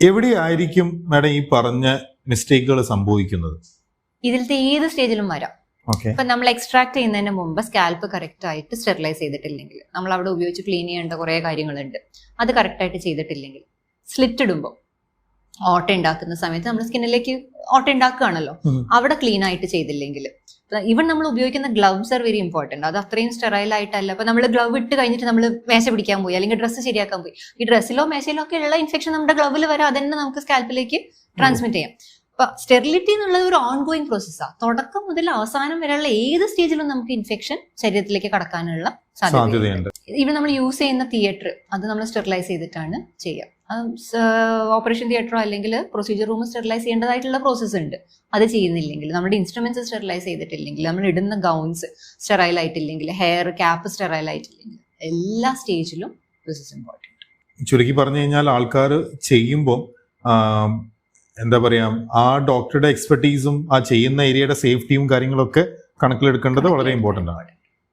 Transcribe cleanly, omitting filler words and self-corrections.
എവിടെയായിരിക്കും മാഡം ഈ പറഞ്ഞ മിസ്റ്റേക്കുകൾ സംഭവിക്കുന്നത്? ഇതിലത്തെ ഏത് സ്റ്റേജിലും വരാം. ഓക്കെ. ഇപ്പൊ നമ്മൾ എക്സ്ട്രാക്ട് ചെയ്യുന്നതിന് മുമ്പ് സ്കാൽപ്പ് കറക്റ്റ് ആയിട്ട് സ്റ്റെറിലൈസ് ചെയ്തിട്ടില്ലെങ്കിൽ, നമ്മൾ അവിടെ ഉപയോഗിച്ച് ക്ലീൻ ചെയ്യേണ്ട കുറെ കാര്യങ്ങളുണ്ട്, അത് കറക്റ്റ് ആയിട്ട് ചെയ്തിട്ടില്ലെങ്കിൽ, സ്ലിറ്റ് ഇടുമ്പോൾ ഓട്ട ഉണ്ടാക്കുന്ന സമയത്ത് നമ്മൾ സ്കിന്നിലേക്ക് ഓട്ട ഉണ്ടാക്കുകയാണല്ലോ, അവിടെ ക്ലീൻ ആയിട്ട് ചെയ്തില്ലെങ്കിൽ, ഈവൻ നമ്മൾ ഉപയോഗിക്കുന്ന ഗ്ലൗസ് ആർ വെരി ഇമ്പോർട്ടന്റ്. അത് അത്രയും സ്റ്റെറൈൽ ആയിട്ടല്ല. അപ്പൊ നമ്മൾ ഗ്ലൗ ഇട്ട് കഴിഞ്ഞിട്ട് നമ്മൾ മേശ പിടിക്കാൻ പോയി അല്ലെങ്കിൽ ഡ്രസ്സ് ശരിയാക്കാൻ പോയി, ഈ ഡ്രസ്സിലോ മേശയിലോ ഒക്കെ ഉള്ള ഇൻഫെക്ഷൻ നമ്മുടെ ഗ്ലൗവിൽ വരാം, അതന്നെ നമുക്ക് സ്കാൽപ്പിലേക്ക് ട്രാൻസ്മിറ്റ് ചെയ്യാം. അപ്പൊ സ്റ്റെറിലിറ്റി എന്നുള്ളത് ഒരു ഓൺ ഗോയിങ് പ്രോസസ്സാണ്. തുടക്കം മുതൽ അവസാനം വരെയുള്ള ഏത് സ്റ്റേജിലും നമുക്ക് ഇൻഫെക്ഷൻ ശരീരത്തിലേക്ക് കടക്കാനുള്ള സാധ്യതയുണ്ട്. ഇവ നമ്മൾ യൂസ് ചെയ്യുന്ന തിയേറ്റർ അത് നമ്മൾ സ്റ്റെറിലൈസ് ചെയ്തിട്ടാണ് ചെയ്യുക. ഓപ്പറേഷൻ തിയേറ്ററോ അല്ലെങ്കിൽ പ്രൊസീജിയർ റൂം സ്റ്റെറിലൈസ് ചെയ്യേണ്ടതായിട്ടുള്ള പ്രോസസ്സ് ഉണ്ട്. അത് ചെയ്യുന്നില്ലെങ്കിൽ, നമ്മുടെ ഇൻസ്ട്രുമെന്റ്സ് സ്റ്റെറിലൈസ് ചെയ്തിട്ടില്ലെങ്കിൽ, നമ്മൾ ഇടുന്ന ഗൗൺസ് സ്റ്റെറൈൽ ആയിട്ടില്ലെങ്കിൽ, ഹെയർ ക്യാപ്പ് സ്റ്റെറൈൽ ആയിട്ടില്ലെങ്കിൽ, എല്ലാ സ്റ്റേജിലും ദിസ് ഇസ് ഇമ്പോർട്ടൻറ്റ്. ചുരുക്കി പറഞ്ഞു കഴിഞ്ഞാൽ ആൾക്കാർ ചെയ്യുമ്പോൾ എന്താ പറയാ, ആ ഡോക്ടറുടെ എക്സ്പെർട്ടീസും ആ ചെയ്യുന്ന ഏരിയയുടെ സേഫ്റ്റിയും കാര്യങ്ങളൊക്കെ കണക്കിലെടുക്കേണ്ടത് വളരെ ഇമ്പോർട്ടൻ്റ് ആണ്.